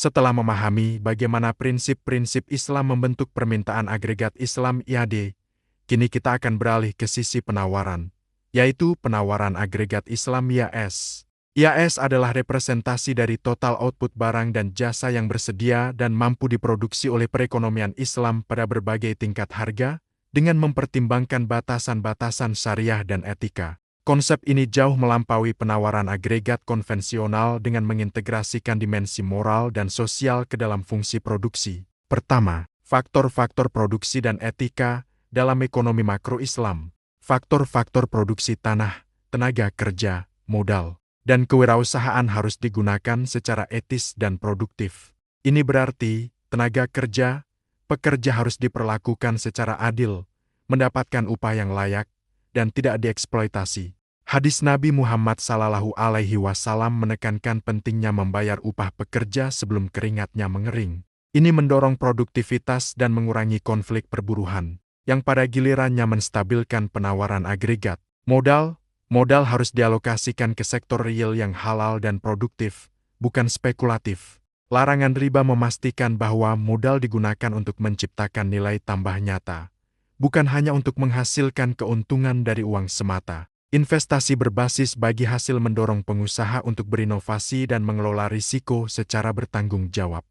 Setelah memahami bagaimana prinsip-prinsip Islam membentuk permintaan agregat Islam IAD, kini kita akan beralih ke sisi penawaran, yaitu penawaran agregat Islam IAS. IAS adalah representasi dari total output barang dan jasa yang bersedia dan mampu diproduksi oleh perekonomian Islam pada berbagai tingkat harga, dengan mempertimbangkan batasan-batasan syariah dan etika. Konsep ini jauh melampaui penawaran agregat konvensional dengan mengintegrasikan dimensi moral dan sosial ke dalam fungsi produksi. Pertama, faktor-faktor produksi dan etika dalam ekonomi makro Islam. Faktor-faktor produksi tanah, tenaga kerja, modal, dan kewirausahaan harus digunakan secara etis dan produktif. Ini berarti, tenaga kerja, pekerja harus diperlakukan secara adil, mendapatkan upah yang layak, dan tidak dieksploitasi. Hadis Nabi Muhammad SAW menekankan pentingnya membayar upah pekerja sebelum keringatnya mengering. Ini mendorong produktivitas dan mengurangi konflik perburuhan, yang pada gilirannya menstabilkan penawaran agregat. Modal harus dialokasikan ke sektor real yang halal dan produktif, bukan spekulatif. Larangan riba memastikan bahwa modal digunakan untuk menciptakan nilai tambah nyata, bukan hanya untuk menghasilkan keuntungan dari uang semata. Investasi berbasis bagi hasil mendorong pengusaha untuk berinovasi dan mengelola risiko secara bertanggung jawab.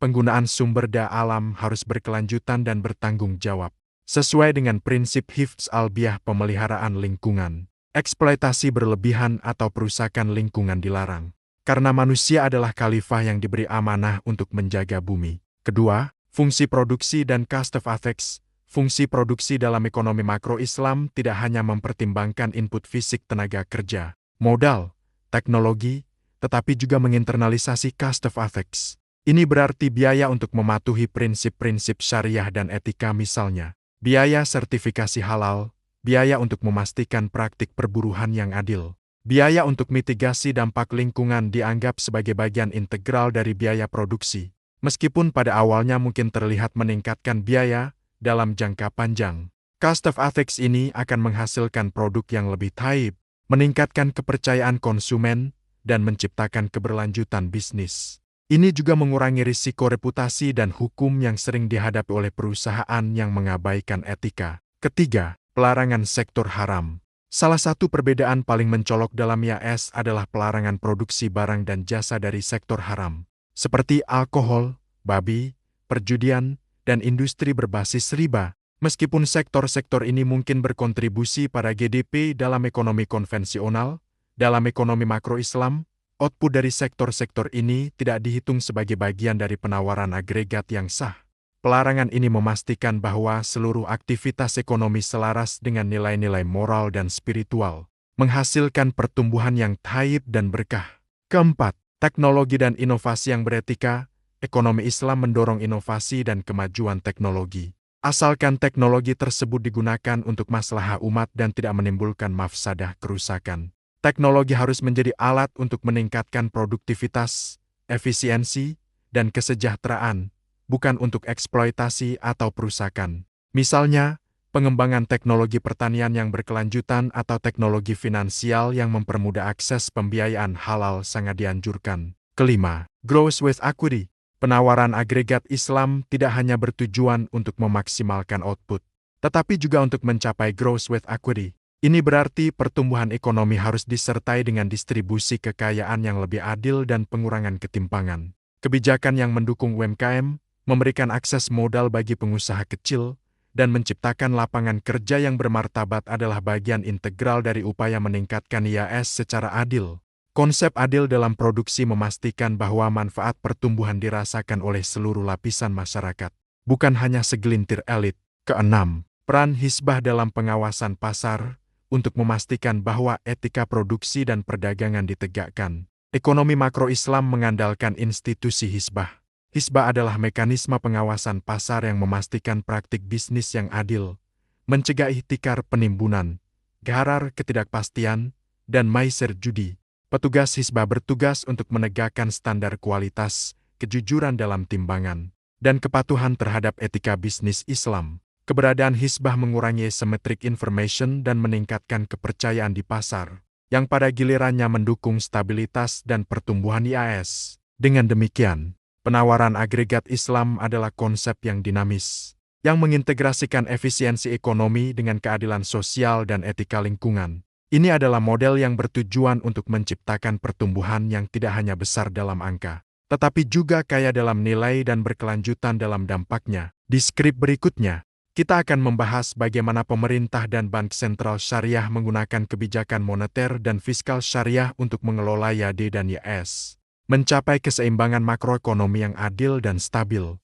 Penggunaan sumber daya alam harus berkelanjutan dan bertanggung jawab, sesuai dengan prinsip hifdz al-biyah pemeliharaan lingkungan. Eksploitasi berlebihan atau perusakan lingkungan dilarang, karena manusia adalah khalifah yang diberi amanah untuk menjaga bumi. Kedua, fungsi produksi dan cost of effects. Fungsi produksi dalam ekonomi makro Islam tidak hanya mempertimbangkan input fisik tenaga kerja, modal, teknologi, tetapi juga menginternalisasi cost of effects. Ini berarti biaya untuk mematuhi prinsip-prinsip syariah dan etika, misalnya biaya sertifikasi halal, biaya untuk memastikan praktik perburuhan yang adil, biaya untuk mitigasi dampak lingkungan dianggap sebagai bagian integral dari biaya produksi. Meskipun pada awalnya mungkin terlihat meningkatkan biaya, dalam jangka panjang, cost of ethics ini akan menghasilkan produk yang lebih taib, meningkatkan kepercayaan konsumen, dan menciptakan keberlanjutan bisnis. Ini juga mengurangi risiko reputasi dan hukum yang sering dihadapi oleh perusahaan yang mengabaikan etika. Ketiga, pelarangan sektor haram. Salah satu perbedaan paling mencolok dalam IAS adalah pelarangan produksi barang dan jasa dari sektor haram, seperti alkohol, babi, perjudian, dan industri berbasis riba. Meskipun sektor-sektor ini mungkin berkontribusi pada GDP dalam ekonomi konvensional, dalam ekonomi makro Islam, output dari sektor-sektor ini tidak dihitung sebagai bagian dari penawaran agregat yang sah. Pelarangan ini memastikan bahwa seluruh aktivitas ekonomi selaras dengan nilai-nilai moral dan spiritual, menghasilkan pertumbuhan yang thaib dan berkah. Keempat, teknologi dan inovasi yang beretika. Ekonomi Islam mendorong inovasi dan kemajuan teknologi. Asalkan teknologi tersebut digunakan untuk maslahah umat dan tidak menimbulkan mafsadah kerusakan. Teknologi harus menjadi alat untuk meningkatkan produktivitas, efisiensi, dan kesejahteraan, bukan untuk eksploitasi atau perusakan. Misalnya, pengembangan teknologi pertanian yang berkelanjutan atau teknologi finansial yang mempermudah akses pembiayaan halal sangat dianjurkan. Kelima, growth with equity. Penawaran agregat Islam tidak hanya bertujuan untuk memaksimalkan output, tetapi juga untuk mencapai growth with equity. Ini berarti pertumbuhan ekonomi harus disertai dengan distribusi kekayaan yang lebih adil dan pengurangan ketimpangan. Kebijakan yang mendukung UMKM, memberikan akses modal bagi pengusaha kecil, dan menciptakan lapangan kerja yang bermartabat adalah bagian integral dari upaya meningkatkan IAS secara adil. Konsep adil dalam produksi memastikan bahwa manfaat pertumbuhan dirasakan oleh seluruh lapisan masyarakat, bukan hanya segelintir elit. Keenam, peran Hizbah dalam pengawasan pasar, untuk memastikan bahwa etika produksi dan perdagangan ditegakkan. Ekonomi makro Islam mengandalkan institusi Hizbah. Hizbah adalah mekanisme pengawasan pasar yang memastikan praktik bisnis yang adil, mencegah ihtikar penimbunan, gharar ketidakpastian, dan maisir judi. Petugas Hizbah bertugas untuk menegakkan standar kualitas, kejujuran dalam timbangan, dan kepatuhan terhadap etika bisnis Islam. Keberadaan Hizbah mengurangi asymmetric information dan meningkatkan kepercayaan di pasar, yang pada gilirannya mendukung stabilitas dan pertumbuhan IAS. Dengan demikian, penawaran agregat Islam adalah konsep yang dinamis, yang mengintegrasikan efisiensi ekonomi dengan keadilan sosial dan etika lingkungan. Ini adalah model yang bertujuan untuk menciptakan pertumbuhan yang tidak hanya besar dalam angka, tetapi juga kaya dalam nilai dan berkelanjutan dalam dampaknya. Di skrip berikutnya, kita akan membahas bagaimana pemerintah dan bank sentral syariah menggunakan kebijakan moneter dan fiskal syariah untuk mengelola YD dan YS, mencapai keseimbangan makroekonomi yang adil dan stabil.